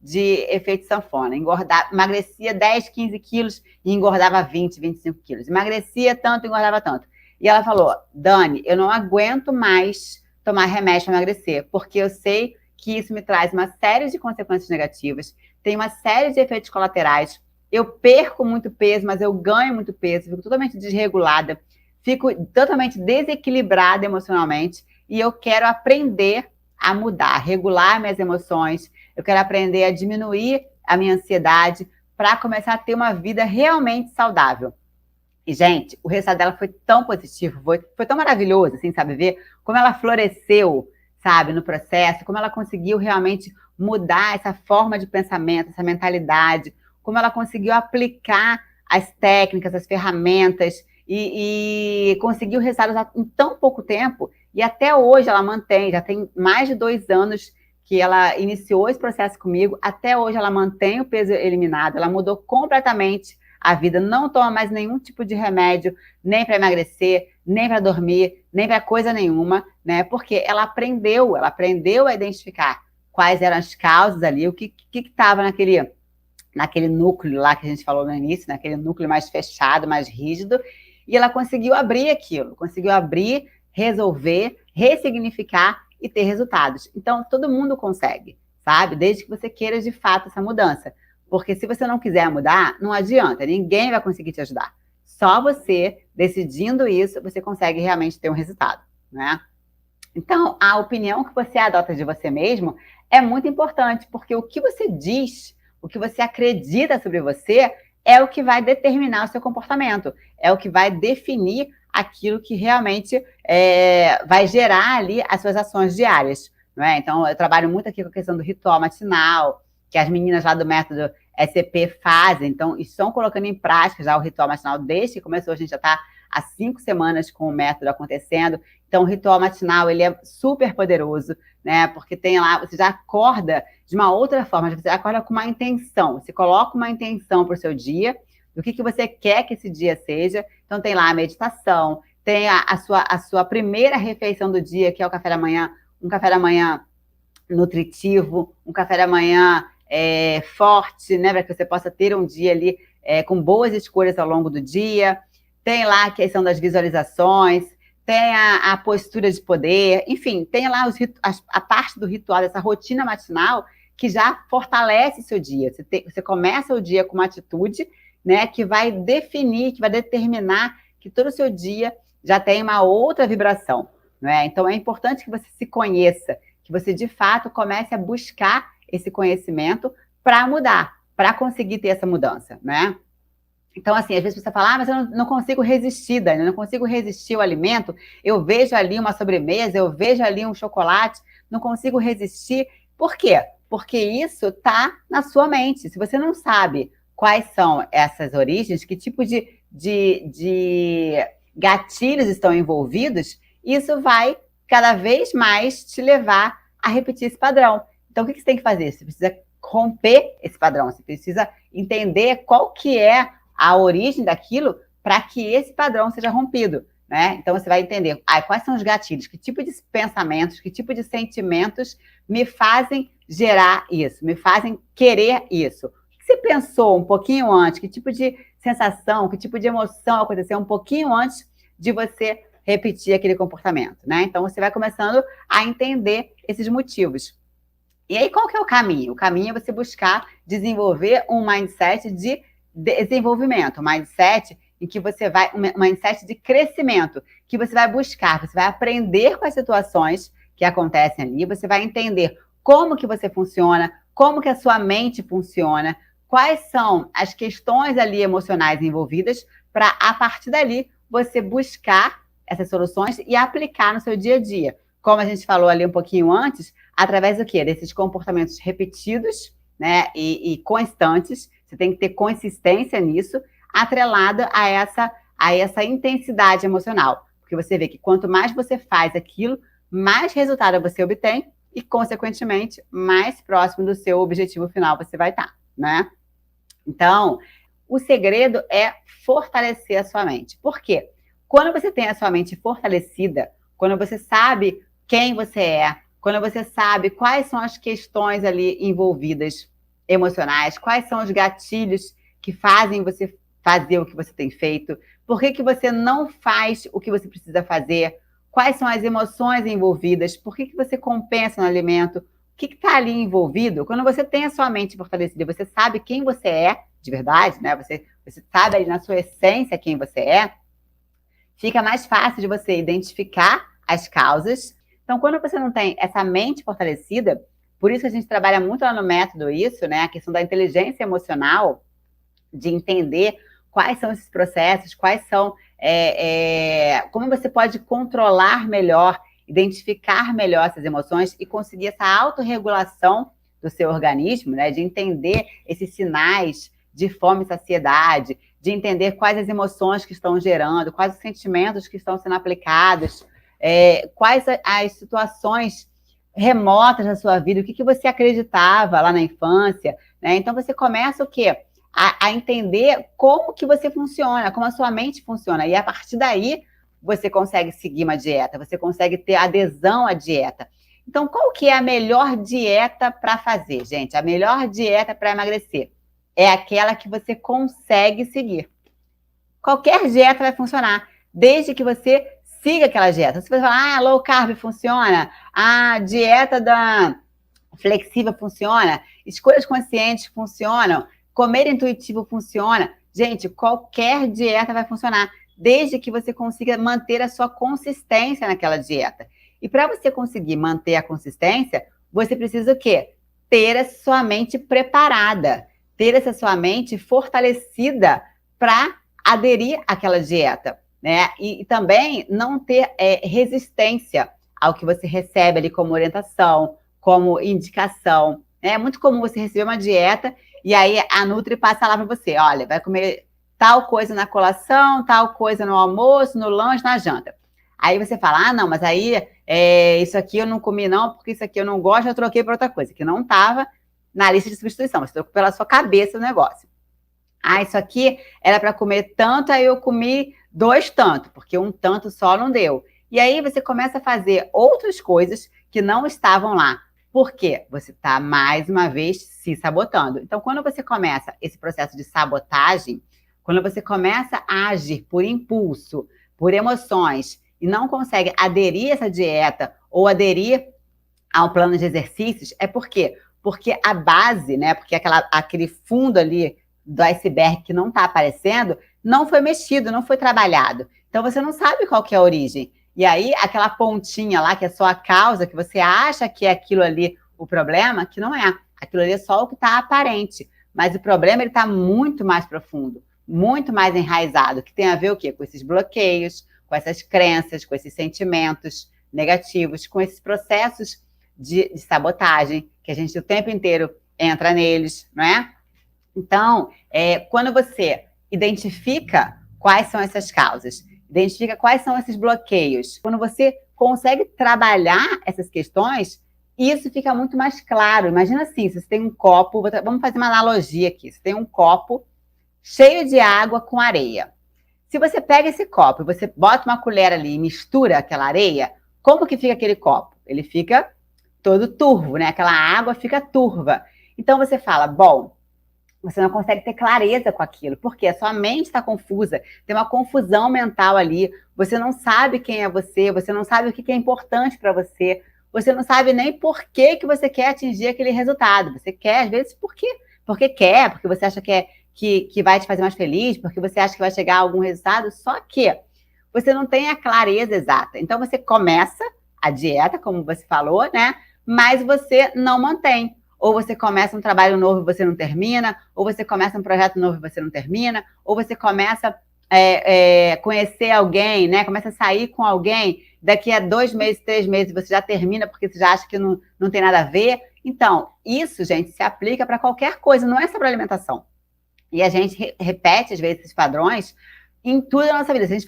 de efeito sanfona. Emagrecia 10, 15 quilos e engordava 20, 25 quilos. Emagrecia tanto e engordava tanto. E ela falou, Dani, eu não aguento mais tomar remédio para emagrecer, porque eu sei que isso me traz uma série de consequências negativas, tem uma série de efeitos colaterais, eu perco muito peso, mas eu ganho muito peso, fico totalmente desregulada, fico totalmente desequilibrada emocionalmente, e eu quero aprender a mudar, a regular minhas emoções, eu quero aprender a diminuir a minha ansiedade para começar a ter uma vida realmente saudável. E, gente, o resultado dela foi tão positivo, foi tão maravilhoso, assim, sabe? Ver como ela floresceu, sabe, no processo, como ela conseguiu realmente mudar essa forma de pensamento, essa mentalidade, como ela conseguiu aplicar as técnicas, as ferramentas e conseguiu resultados em tão pouco tempo. E até hoje ela mantém, já tem mais de 2 anos que ela iniciou esse processo comigo, até hoje ela mantém o peso eliminado, ela mudou completamente a vida, não toma mais nenhum tipo de remédio, nem para emagrecer, nem para dormir, nem para coisa nenhuma, né? Porque ela aprendeu a identificar quais eram as causas ali, o que estava naquele núcleo lá que a gente falou no início, naquele núcleo mais fechado, mais rígido, e ela conseguiu abrir aquilo, conseguiu abrir, resolver, ressignificar e ter resultados. Então, todo mundo consegue, sabe? Desde que você queira de fato essa mudança. Porque se você não quiser mudar, não adianta, ninguém vai conseguir te ajudar. Só você, decidindo isso, você consegue realmente ter um resultado, né? Então, a opinião que você adota de você mesmo é muito importante, porque o que você diz, o que você acredita sobre você, é o que vai determinar o seu comportamento, é o que vai definir aquilo que realmente vai gerar ali as suas ações diárias, não é? Então, eu trabalho muito aqui com a questão do ritual matinal, que as meninas lá do método SCP fazem, então estão colocando em prática já o ritual matinal desde que começou, a gente já está há 5 semanas com o método acontecendo. Então, o ritual matinal, ele é super poderoso, né? Porque tem lá, você já acorda de uma outra forma, você acorda com uma intenção, você coloca uma intenção para o seu dia, do que você quer que esse dia seja. Então, tem lá a meditação, tem a sua primeira refeição do dia, que é o café da manhã, um café da manhã nutritivo, um café da manhã forte, né? Para que você possa ter um dia ali com boas escolhas ao longo do dia. Tem lá a questão das visualizações, tem a postura de poder, enfim, tem lá a parte do ritual, dessa rotina matinal, que já fortalece seu dia. Você começa o dia com uma atitude, né, que vai definir, que vai determinar que todo o seu dia já tem uma outra vibração, não é? Então, é importante que você se conheça, que você, de fato, comece a buscar esse conhecimento para mudar, para conseguir ter essa mudança, né? Então, assim, às vezes você fala, mas eu não consigo resistir, Dani, eu não consigo resistir ao alimento, eu vejo ali uma sobremesa, eu vejo ali um chocolate, não consigo resistir. Por quê? Porque isso está na sua mente. Se você não sabe quais são essas origens, que tipo de gatilhos estão envolvidos, isso vai cada vez mais te levar a repetir esse padrão. Então, o que você tem que fazer? Você precisa romper esse padrão, você precisa entender qual que é a origem daquilo para que esse padrão seja rompido, né? Então, você vai entender quais são os gatilhos, que tipo de pensamentos, que tipo de sentimentos me fazem gerar isso, me fazem querer isso. O que você pensou um pouquinho antes? Que tipo de sensação, que tipo de emoção aconteceu um pouquinho antes de você repetir aquele comportamento, né? Então, você vai começando a entender esses motivos. E aí, qual que é o caminho? O caminho é você buscar desenvolver um mindset de desenvolvimento, um mindset em que você vai, um mindset de crescimento, que você vai buscar, você vai aprender com as situações que acontecem ali, você vai entender como que você funciona, como que a sua mente funciona, quais são as questões ali emocionais envolvidas, para, a partir dali, você buscar essas soluções e aplicar no seu dia a dia. Como a gente falou ali um pouquinho antes, através do quê? Desses comportamentos repetidos, né, e constantes. Você tem que ter consistência nisso, atrelada a essa intensidade emocional. Porque você vê que quanto mais você faz aquilo, mais resultado você obtém e, consequentemente, mais próximo do seu objetivo final você vai estar, né? Então, o segredo é fortalecer a sua mente. Por quê? Quando você tem a sua mente fortalecida, quando você sabe quem você é, quando você sabe quais são as questões ali envolvidas emocionais, quais são os gatilhos que fazem você fazer o que você tem feito, por que você não faz o que você precisa fazer, quais são as emoções envolvidas, por que você compensa no alimento, o que está ali envolvido. Quando você tem a sua mente fortalecida, você sabe quem você é de verdade, né? Você sabe ali na sua essência quem você é, fica mais fácil de você identificar as causas. Então, quando você não tem essa mente fortalecida, por isso que a gente trabalha muito lá no método isso, né? A questão da inteligência emocional, de entender quais são esses processos, quais são, como você pode controlar melhor, identificar melhor essas emoções e conseguir essa autorregulação do seu organismo, né? De entender esses sinais de fome e saciedade, de entender quais as emoções que estão gerando, quais os sentimentos que estão sendo aplicados, quais as situações remotas da sua vida, o que você acreditava lá na infância, né? Então, você começa o quê? A entender como que você funciona, como a sua mente funciona. E, a partir daí, você consegue seguir uma dieta, você consegue ter adesão à dieta. Então, qual que é a melhor dieta para fazer, gente? A melhor dieta para emagrecer? é aquela que você consegue seguir. Qualquer dieta vai funcionar, desde que você siga aquela dieta. Se você falar, low carb funciona, a dieta da flexível funciona, escolhas conscientes funcionam, comer intuitivo funciona. Gente, qualquer dieta vai funcionar, desde que você consiga manter a sua consistência naquela dieta. E para você conseguir manter a consistência, você precisa o quê? Ter a sua mente preparada, ter essa sua mente fortalecida para aderir àquela dieta, né? E também não ter resistência ao que você recebe ali como orientação, como indicação. É muito comum você receber uma dieta e aí a Nutri passa lá para você, olha, vai comer tal coisa na colação, tal coisa no almoço, no lanche, na janta. Aí você fala, não, mas aí isso aqui eu não comi não, porque isso aqui eu não gosto, eu troquei por outra coisa, que não estava na lista de substituição, você trocou pela sua cabeça o negócio. Isso aqui era para comer tanto, aí eu comi 2 tanto, porque um tanto só não deu. E aí você começa a fazer outras coisas que não estavam lá. Por quê? Você está, mais uma vez, se sabotando. Então, quando você começa esse processo de sabotagem, quando você começa a agir por impulso, por emoções, e não consegue aderir a essa dieta ou aderir ao plano de exercícios, é por quê? Porque a base, né? Porque aquele fundo ali do iceberg que não está aparecendo, não foi mexido, não foi trabalhado. Então, você não sabe qual que é a origem. E aí, aquela pontinha lá, que é só a causa, que você acha que é aquilo ali o problema, que não é. Aquilo ali é só o que está aparente. Mas o problema, ele está muito mais profundo, muito mais enraizado, que tem a ver o quê? Com esses bloqueios, com essas crenças, com esses sentimentos negativos, com esses processos de sabotagem, que a gente o tempo inteiro entra neles, não é? Então, quando você identifica quais são essas causas, identifica quais são esses bloqueios, quando você consegue trabalhar essas questões, isso fica muito mais claro. Imagina assim, se você tem um copo, vamos fazer uma analogia aqui, você tem um copo cheio de água com areia. Se você pega esse copo e você bota uma colher ali e mistura aquela areia, como que fica aquele copo? Ele fica todo turvo, né? Aquela água fica turva. Então você fala, bom, você não consegue ter clareza com aquilo, porque a sua mente está confusa, tem uma confusão mental ali, você não sabe quem é você não sabe o que é importante para você não sabe nem por que você quer atingir aquele resultado. Você quer, às vezes, porque quer, porque você acha que vai te fazer mais feliz, porque você acha que vai chegar a algum resultado, só que você não tem a clareza exata. Então, você começa a dieta, como você falou, né? Mas você não mantém. Ou você começa um trabalho novo e você não termina, ou você começa um projeto novo e você não termina, ou você começa a conhecer alguém, né? Começa a sair com alguém, daqui a 2 meses, 3 meses, você já termina porque você já acha que não tem nada a ver. Então, isso, gente, se aplica para qualquer coisa, não é só para alimentação. E a gente repete, às vezes, esses padrões em tudo na nossa vida. Se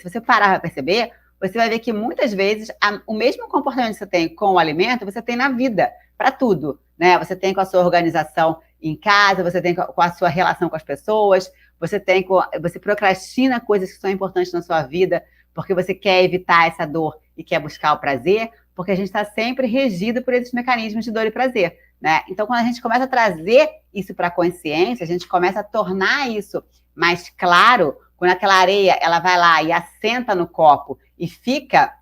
você parar para perceber, você vai ver que muitas vezes o mesmo comportamento que você tem com o alimento, você tem na vida, para tudo, né? Você tem com a sua organização em casa, você tem com a sua relação com as pessoas, você procrastina coisas que são importantes na sua vida, porque você quer evitar essa dor e quer buscar o prazer, porque a gente está sempre regido por esses mecanismos de dor e prazer, né? Então, quando a gente começa a trazer isso para a consciência, a gente começa a tornar isso mais claro, quando aquela areia, ela vai lá e assenta no copo e fica,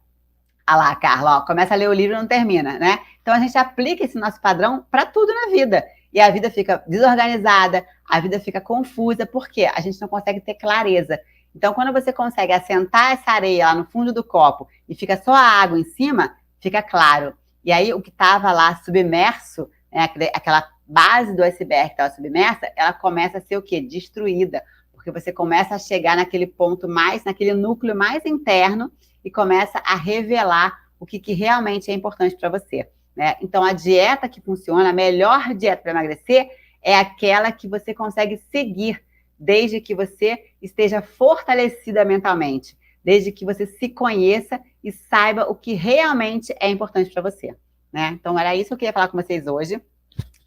lá, Carla, começa a ler o livro e não termina, né? Então, a gente aplica esse nosso padrão para tudo na vida. E a vida fica desorganizada, a vida fica confusa, porque a gente não consegue ter clareza. Então, quando você consegue assentar essa areia lá no fundo do copo e fica só a água em cima, fica claro. E aí, o que estava lá submerso, né, aquela base do iceberg que estava submersa, ela começa a ser o quê? Destruída. Porque você começa a chegar naquele ponto naquele núcleo mais interno e começa a revelar o que realmente é importante para você, né? Então, a dieta que funciona, a melhor dieta para emagrecer é aquela que você consegue seguir, desde que você esteja fortalecida mentalmente, desde que você se conheça e saiba o que realmente é importante para você, né? Então, era isso que eu queria falar com vocês hoje.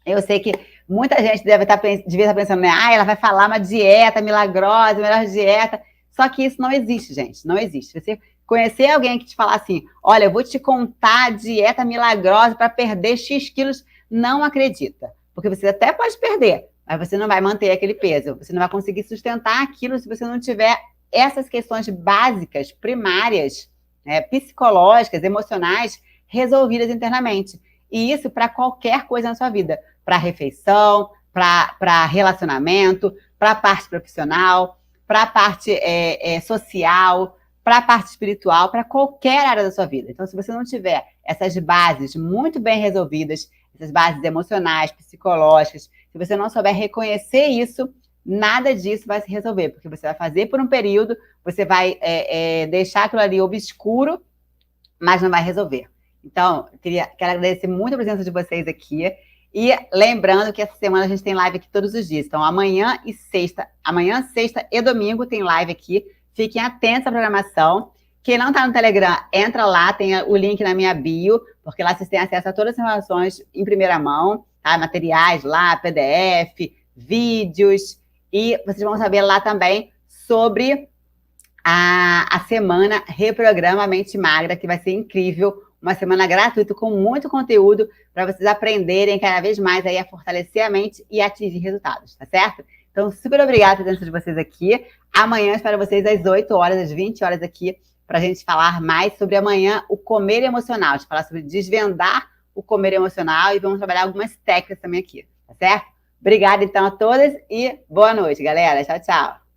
Eu sei que muita gente devia estar pensando, né? Ela vai falar uma dieta milagrosa, melhor dieta. Só que isso não existe, gente. Não existe. Você conhecer alguém que te falar assim, olha, eu vou te contar a dieta milagrosa para perder X quilos, não acredita. Porque você até pode perder, mas você não vai manter aquele peso. Você não vai conseguir sustentar aquilo se você não tiver essas questões básicas, primárias, né, psicológicas, emocionais, resolvidas internamente. E isso para qualquer coisa na sua vida. Para refeição, para relacionamento, para a parte profissional, para a parte social, para a parte espiritual, para qualquer área da sua vida. Então, se você não tiver essas bases muito bem resolvidas, essas bases emocionais, psicológicas, se você não souber reconhecer isso, nada disso vai se resolver, porque você vai fazer por um período, você vai deixar aquilo ali obscuro, mas não vai resolver. Então, quero agradecer muito a presença de vocês aqui. E lembrando que essa semana a gente tem live aqui todos os dias. Então, amanhã, sexta e domingo tem live aqui. Fiquem atentos à programação. Quem não está no Telegram, entra lá, tem o link na minha bio, porque lá vocês têm acesso a todas as informações em primeira mão, tá? Materiais lá, PDF, vídeos. E vocês vão saber lá também sobre a semana Reprograma a Mente Magra, que vai ser incrível. Uma semana gratuita com muito conteúdo para vocês aprenderem cada vez mais aí a fortalecer a mente e atingir resultados, tá certo? Então, super obrigada pela presença de vocês aqui. Amanhã espero vocês às 8 horas, às 20 horas aqui, para a gente falar mais sobre amanhã o comer emocional. A gente falar sobre desvendar o comer emocional e vamos trabalhar algumas técnicas também aqui, tá certo? Obrigada, então, a todas e boa noite, galera. Tchau, tchau.